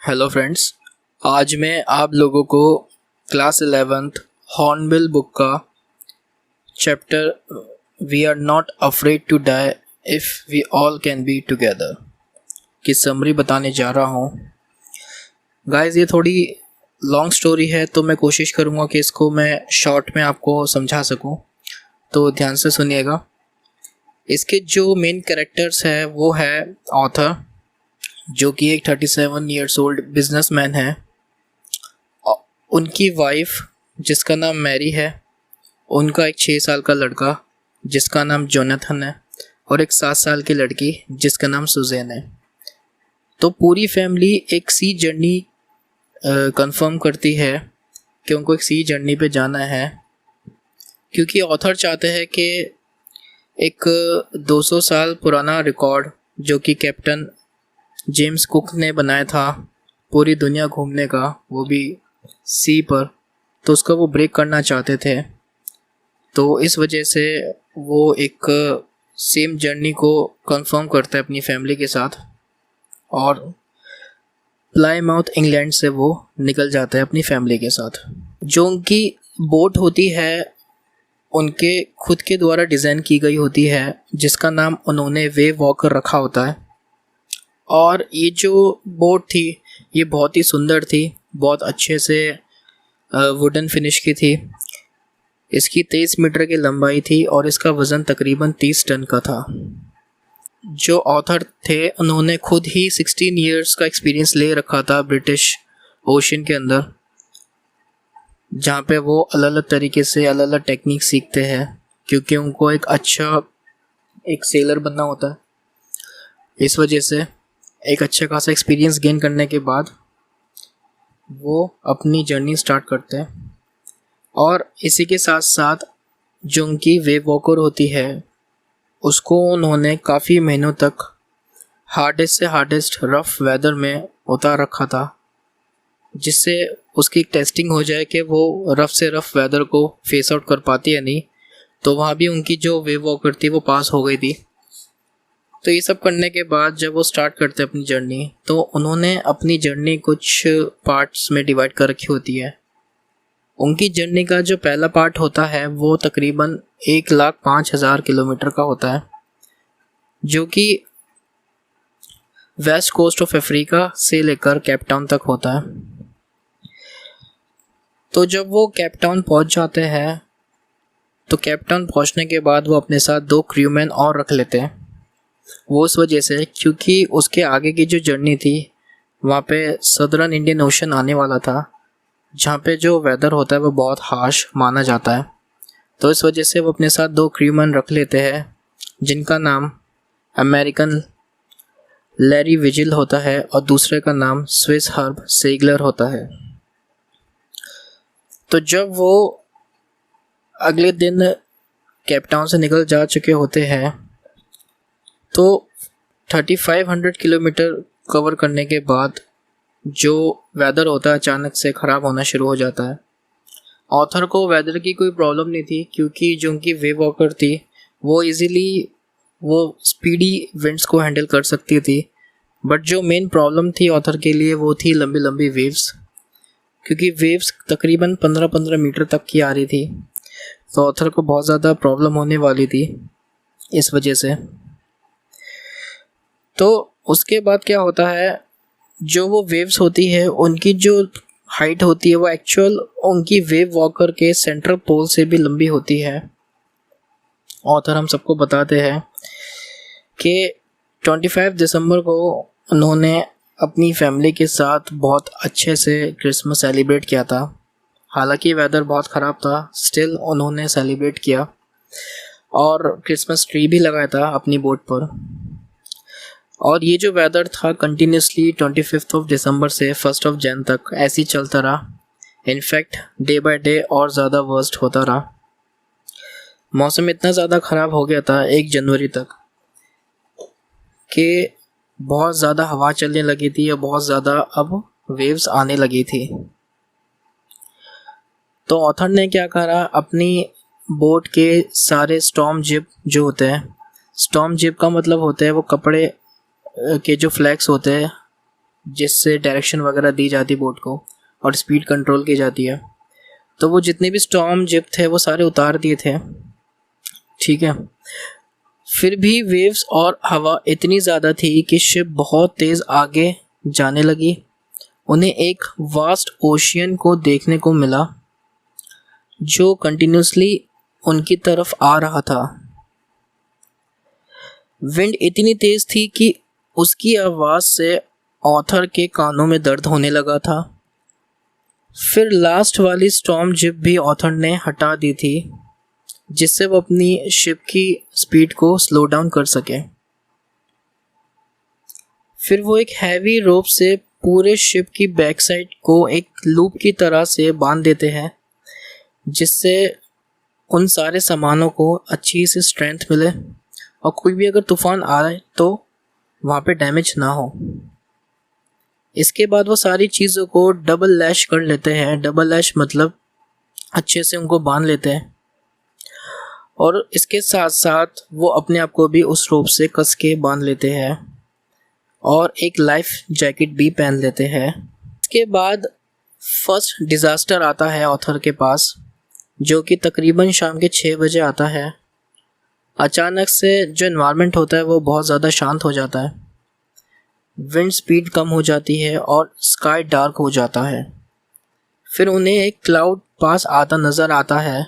Hello friends. आज मैं आप लोगों को क्लास 11th हॉर्नबिल बुक का chapter we are not afraid to die if we all can be together की समरी बताने जा रहा हूँ। गाइस, ये थोड़ी लॉन्ग स्टोरी है तो मैं कोशिश करूँगा कि इसको मैं शॉर्ट में आपको समझा सकूँ, तो ध्यान से सुनिएगा। इसके जो मेन कैरेक्टर्स है वो है ऑथर, जो कि एक 37 ईयर्स ओल्ड बिजनेसमैन है। उनकी वाइफ जिसका नाम मैरी है, उनका एक 6 साल का लड़का जिसका नाम जोनाथन है, और एक 7 साल की लड़की जिसका नाम सुजैन है। तो पूरी फैमिली एक सी जर्नी कंफर्म करती है कि उनको एक सी जर्नी पे जाना है, क्योंकि ऑथर चाहते हैं कि एक 200 साल पुराना रिकॉर्ड जो कि कैप्टन जेम्स कुक ने बनाया था पूरी दुनिया घूमने का, वो भी सी पर, तो उसका वो ब्रेक करना चाहते थे। तो इस वजह से वो एक सेम जर्नी को कंफर्म करता है अपनी फैमिली के साथ, और प्लाईमाउथ इंग्लैंड से वो निकल जाता है अपनी फैमिली के साथ। जो उनकी बोट होती है उनके खुद के द्वारा डिज़ाइन की गई होती है, जिसका नाम उन्होंने वेव वॉकर रखा होता है। और ये जो बोट थी ये बहुत ही सुंदर थी, बहुत अच्छे से वुडन फिनिश की थी। इसकी 23 मीटर की लंबाई थी और इसका वज़न तकरीबन 30 टन का था। जो ऑथर थे उन्होंने खुद ही 16 इयर्स का एक्सपीरियंस ले रखा था ब्रिटिश ओशन के अंदर, जहाँ पे वो अलग अलग तरीके से अलग अलग टेक्निक सीखते हैं, क्योंकि उनको एक सेलर बनना होता है। इस वजह से एक अच्छा खासा एक्सपीरियंस गेन करने के बाद वो अपनी जर्नी स्टार्ट करते हैं। और इसी के साथ साथ जो उनकी वेव वॉकर होती है उसको उन्होंने काफ़ी महीनों तक हार्डेस्ट से हार्डेस्ट रफ़ वेदर में उतार रखा था, जिससे उसकी टेस्टिंग हो जाए कि वो रफ़ से रफ़ वेदर को फेस आउट कर पाती है नहीं। तो वहाँ भी उनकी जो वेव वॉकर थी वो पास हो गई थी। तो ये सब करने के बाद जब वो स्टार्ट करते हैं अपनी जर्नी, तो उन्होंने अपनी जर्नी कुछ पार्ट्स में डिवाइड कर रखी होती है। उनकी जर्नी का जो पहला पार्ट होता है वो तकरीबन 1,05,000 किलोमीटर का होता है, जो कि वेस्ट कोस्ट ऑफ अफ्रीका से लेकर केप टाउन तक होता है। तो जब वो केप टाउन पहुंच जाते हैं, तो केप टाउन पहुंचने के बाद वो अपने साथ 2 क्रूमैन और रख लेते हैं। वो उस वजह से क्योंकि उसके आगे की जो जर्नी थी वहाँ पे सदर्न इंडियन ओशन आने वाला था, जहाँ पे जो वेदर होता है वो बहुत हार्श माना जाता है। तो इस वजह से वो अपने साथ 2 क्रूमैन रख लेते हैं, जिनका नाम अमेरिकन लैरी विजिल होता है और दूसरे का नाम स्विस हर्ब सेगलर होता है। तो जब वो अगले दिन केप टाउन से निकल जा चुके होते हैं, तो 3500 किलोमीटर कवर करने के बाद जो वेदर होता है अचानक से ख़राब होना शुरू हो जाता है। ऑथर को वेदर की कोई प्रॉब्लम नहीं थी, क्योंकि जो उनकी वेव वॉकर थी वो इजीली वो स्पीडी विंड्स को हैंडल कर सकती थी। बट जो मेन प्रॉब्लम थी ऑथर के लिए वो थी लंबी लंबी वेव्स, क्योंकि वेव्स तकरीबन 15-15 मीटर तक की आ रही थी। तो ऑथर को बहुत ज़्यादा प्रॉब्लम होने वाली थी इस वजह से। तो उसके बाद क्या होता है, जो वो वेव्स होती है उनकी जो हाइट होती है वो एक्चुअल उनकी वेव वॉकर के सेंट्रल पोल से भी लंबी होती है। ऑथर हम सबको बताते हैं कि 25 दिसंबर को उन्होंने अपनी फैमिली के साथ बहुत अच्छे से क्रिसमस सेलिब्रेट किया था। हालांकि वेदर बहुत ख़राब था, स्टिल उन्होंने सेलिब्रेट किया और क्रिसमस ट्री भी लगाया था अपनी बोट पर। और ये जो वेदर था कंटिन्यूसली 25 दिसंबर से 1 जनवरी तक ऐसे ही चलता रहा। इनफैक्ट डे बाय डे और ज़्यादा वर्स्ट होता रहा। मौसम इतना ज़्यादा ख़राब हो गया था 1 जनवरी तक कि बहुत ज़्यादा हवा चलने लगी थी और बहुत ज़्यादा अब वेव्स आने लगी थी। तो ऑथर ने क्या करा, अपनी बोट के सारे स्टॉर्म जिप जो होते हैं, स्टॉर्म जिप का मतलब होता है वो कपड़े के जो फ्लैक्स होते हैं जिससे डायरेक्शन वगैरह दी जाती बोट को और स्पीड कंट्रोल की जाती है। तो वो जितने भी स्टॉर्म जिप थे वो सारे उतार दिए थे, ठीक है। फिर भी वेव्स और हवा इतनी ज़्यादा थी कि शिप बहुत तेज़ आगे जाने लगी। उन्हें एक वास्ट ओशियन को देखने को मिला जो कंटिन्यूसली उनकी तरफ आ रहा था। विंड इतनी तेज़ थी कि उसकी आवाज़ से ऑथर के कानों में दर्द होने लगा था। फिर लास्ट वाली स्टॉर्म जिप भी ऑथर ने हटा दी थी जिससे वो अपनी शिप की स्पीड को स्लो डाउन कर सके। फिर वो एक हैवी रोप से पूरे शिप की बैक साइड को एक लूप की तरह से बांध देते हैं जिससे उन सारे सामानों को अच्छी सी स्ट्रेंथ मिले और कोई भी अगर तूफान आ रहा है तो वहाँ पे डैमेज ना हो। इसके बाद वो सारी चीज़ों को डबल लैश कर लेते हैं। डबल लैश मतलब अच्छे से उनको बांध लेते हैं और इसके साथ साथ वो अपने आप को भी उस रोप से कस के बांध लेते हैं और एक लाइफ जैकेट भी पहन लेते हैं। इसके बाद फर्स्ट डिज़ास्टर आता है ऑथर के पास, जो कि तकरीबन शाम के 6 बजे आता है। अचानक से जो एनवायरनमेंट होता है वो बहुत ज़्यादा शांत हो जाता है। विंड स्पीड कम हो जाती है और स्काई डार्क हो जाता है। फिर उन्हें एक क्लाउड पास आता नज़र आता है।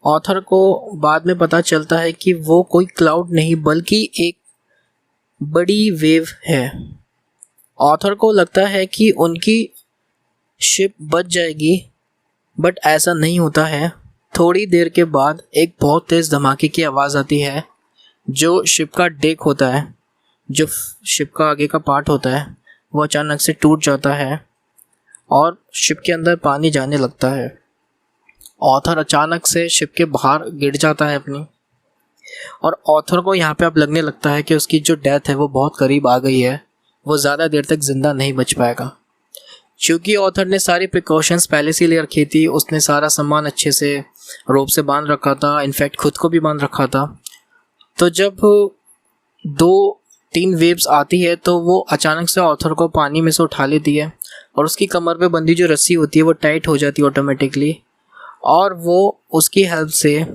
ऑथर को बाद में पता चलता है कि वो कोई क्लाउड नहीं बल्कि एक बड़ी वेव है। ऑथर को लगता है कि उनकी शिप बच जाएगी, बट ऐसा नहीं होता है। थोड़ी देर के बाद एक बहुत तेज़ धमाके की आवाज़ आती है। जो शिप का डेक होता है, जो शिप का आगे का पार्ट होता है, वो अचानक से टूट जाता है और शिप के अंदर पानी जाने लगता है। ऑथर अचानक से शिप के बाहर गिर जाता है अपनी, और ऑथर को यहाँ पे अब लगने लगता है कि उसकी जो डेथ है वो बहुत करीब आ गई है। वो ज़्यादा देर तक ज़िंदा नहीं बच पाएगा। क्योंकि ऑथर ने सारी प्रिकॉशंस पहले से ले रखी थी। उसने सारा सामान अच्छे से रोप से बांध रखा था, इनफैक्ट खुद को भी बांध रखा था। तो जब 2-3 वेव्स आती है तो वो अचानक से ऑथर को पानी में से उठा लेती है और उसकी कमर पे बंधी जो रस्सी होती है वो टाइट हो जाती है ऑटोमेटिकली, और वो उसकी हेल्प से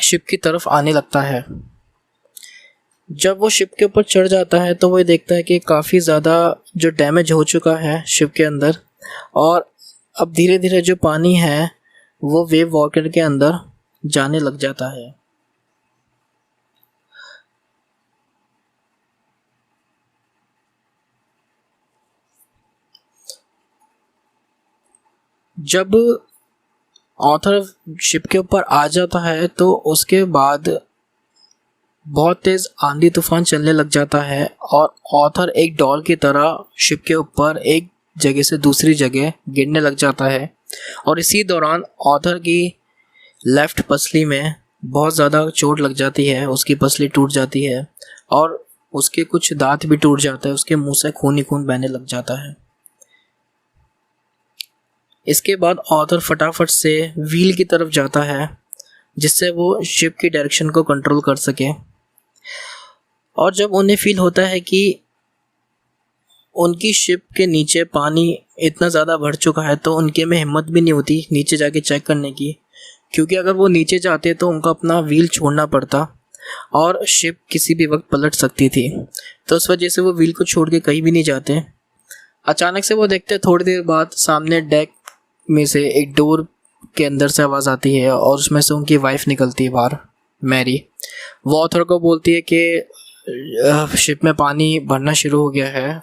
शिप की तरफ आने लगता है। जब वो शिप के ऊपर चढ़ जाता है तो वो देखता है कि काफ़ी ज़्यादा जो डैमेज हो चुका है शिप के अंदर, और अब धीरे धीरे जो पानी है वो वेव वॉकर के अंदर जाने लग जाता है। जब ऑथर शिप के ऊपर आ जाता है तो उसके बाद बहुत तेज़ आंधी तूफान चलने लग जाता है और ऑथर एक डॉल की तरह शिप के ऊपर एक जगह से दूसरी जगह गिरने लग जाता है। और इसी दौरान ऑथर की लेफ़्ट पसली में बहुत ज़्यादा चोट लग जाती है। उसकी पसली टूट जाती है और उसके कुछ दांत भी टूट जाते हैं। उसके मुंह से खून ही खून बहने लग जाता है। इसके बाद ऑथर फटाफट से व्हील की तरफ जाता है जिससे वो शिप की डायरेक्शन को कंट्रोल कर सके। और जब उन्हें फील होता है कि उनकी शिप के नीचे पानी इतना ज़्यादा भर चुका है तो उनके में हिम्मत भी नहीं होती नीचे जाके चेक करने की, क्योंकि अगर वो नीचे जाते तो उनको अपना व्हील छोड़ना पड़ता और शिप किसी भी वक्त पलट सकती थी। तो उस वजह से वो व्हील को छोड़ के कहीं भी नहीं जाते। अचानक से वो देखते थोड़ी देर बाद सामने डेक में से एक डोर के अंदर से आवाज़ आती है और उसमें से उनकी वाइफ निकलती है बाहर, मैरी। वो ऑथर को बोलती है कि शिप में पानी भरना शुरू हो गया है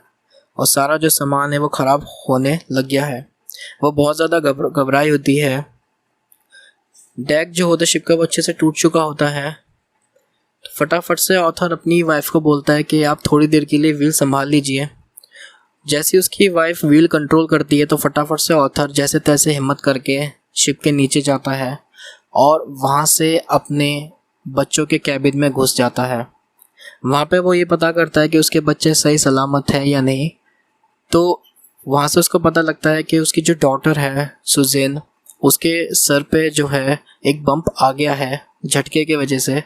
और सारा जो सामान है वो ख़राब होने लग गया है। वो बहुत ज़्यादा घबराई होती है। डेक जो होता है शिप का वो अच्छे से टूट चुका होता है। तो फटाफट से ऑथर अपनी वाइफ को बोलता है कि आप थोड़ी देर के लिए व्हील संभाल लीजिए। जैसे उसकी वाइफ व्हील कंट्रोल करती है तो फटाफट से ऑथर जैसे तैसे हिम्मत करके शिप के नीचे जाता है और वहाँ से अपने बच्चों के कैबिन में घुस जाता है। वहाँ पे वो ये पता करता है कि उसके बच्चे सही सलामत है या नहीं। तो वहाँ से उसको पता लगता है कि उसकी जो डॉटर है सुज़ैन, उसके सर पे जो है एक बम्प आ गया है झटके की वजह से,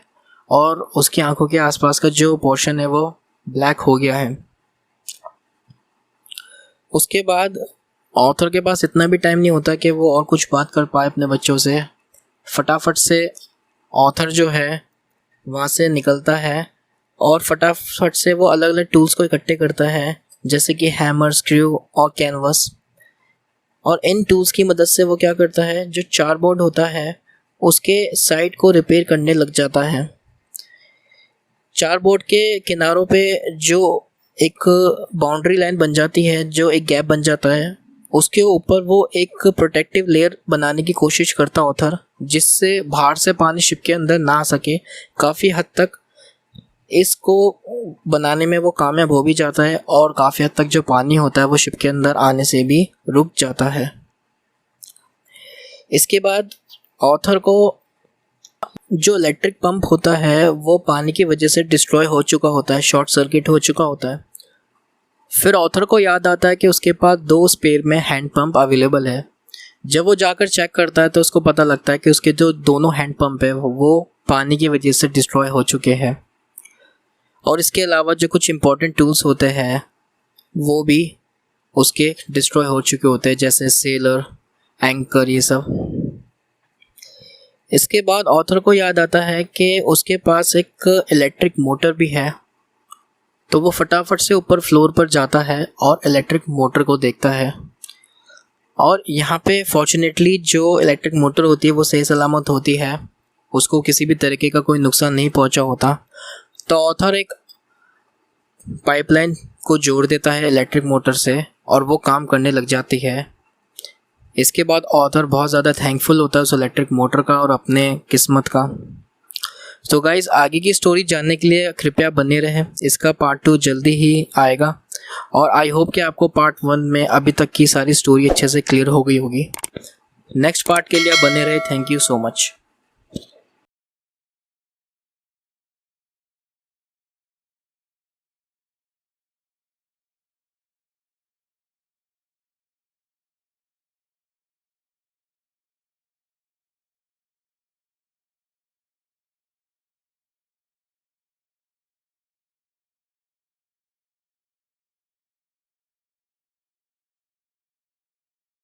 और उसकी आंखों के आसपास का जो पोर्शन है वो ब्लैक हो गया है। उसके बाद ऑथर के पास इतना भी टाइम नहीं होता कि वो और कुछ बात कर पाए अपने बच्चों से। फटाफट से ऑथर जो है वहाँ से निकलता है और फटाफट से वो अलग अलग टूल्स को इकट्ठे करता है, जैसे कि हैमर, स्क्रू और कैनवस। और इन टूल्स की मदद से वो क्या करता है, जो चारबोर्ड होता है उसके साइड को रिपेयर करने लग जाता है। चारबोर्ड के किनारों पे जो एक बाउंड्री लाइन बन जाती है, जो एक गैप बन जाता है, उसके ऊपर वो एक प्रोटेक्टिव लेयर बनाने की कोशिश करता ऑथर, जिससे बाहर से पानी शिप के अंदर ना आ सके। काफ़ी हद तक इसको बनाने में वो कामयाब हो भी जाता है और काफ़ी हद तक जो पानी होता है वो शिप के अंदर आने से भी रुक जाता है। इसके बाद ऑथर को जो इलेक्ट्रिक पंप होता है वो पानी की वजह से डिस्ट्रॉय हो चुका होता है, शॉर्ट सर्किट हो चुका होता है। फिर ऑथर को याद आता है कि उसके पास 2 स्पेयर में हैंड पंप अवेलेबल है। जब वो जाकर चेक करता है तो उसको पता लगता है कि उसके जो दोनों हैंड पंप है वो पानी की वजह से डिस्ट्रॉय हो चुके हैं। और इसके अलावा जो कुछ इंपॉर्टेंट टूल्स होते हैं वो भी उसके डिस्ट्रॉय हो चुके होते हैं, जैसे सेलर, एंकर, ये सब। इसके बाद ऑथर को याद आता है कि उसके पास एक इलेक्ट्रिक मोटर भी है, तो वो फटाफट से ऊपर फ्लोर पर जाता है और इलेक्ट्रिक मोटर को देखता है। और यहाँ पे फॉर्चुनेटली जो इलेक्ट्रिक मोटर होती है वो सही सलामत होती है, उसको किसी भी तरीके का कोई नुकसान नहीं पहुँचा होता। तो ऑथर एक पाइपलाइन को जोड़ देता है इलेक्ट्रिक मोटर से और वो काम करने लग जाती है। इसके बाद ऑथर बहुत ज़्यादा थैंकफुल होता है उस इलेक्ट्रिक मोटर का और अपने किस्मत का। तो गाइज़, आगे की स्टोरी जानने के लिए कृपया बने रहें। इसका पार्ट 2 जल्दी ही आएगा और आई होप कि आपको पार्ट 1 में अभी तक की सारी स्टोरी अच्छे से क्लियर हो गई होगी। नेक्स्ट पार्ट के लिए आप बने रहे। Thank you so much.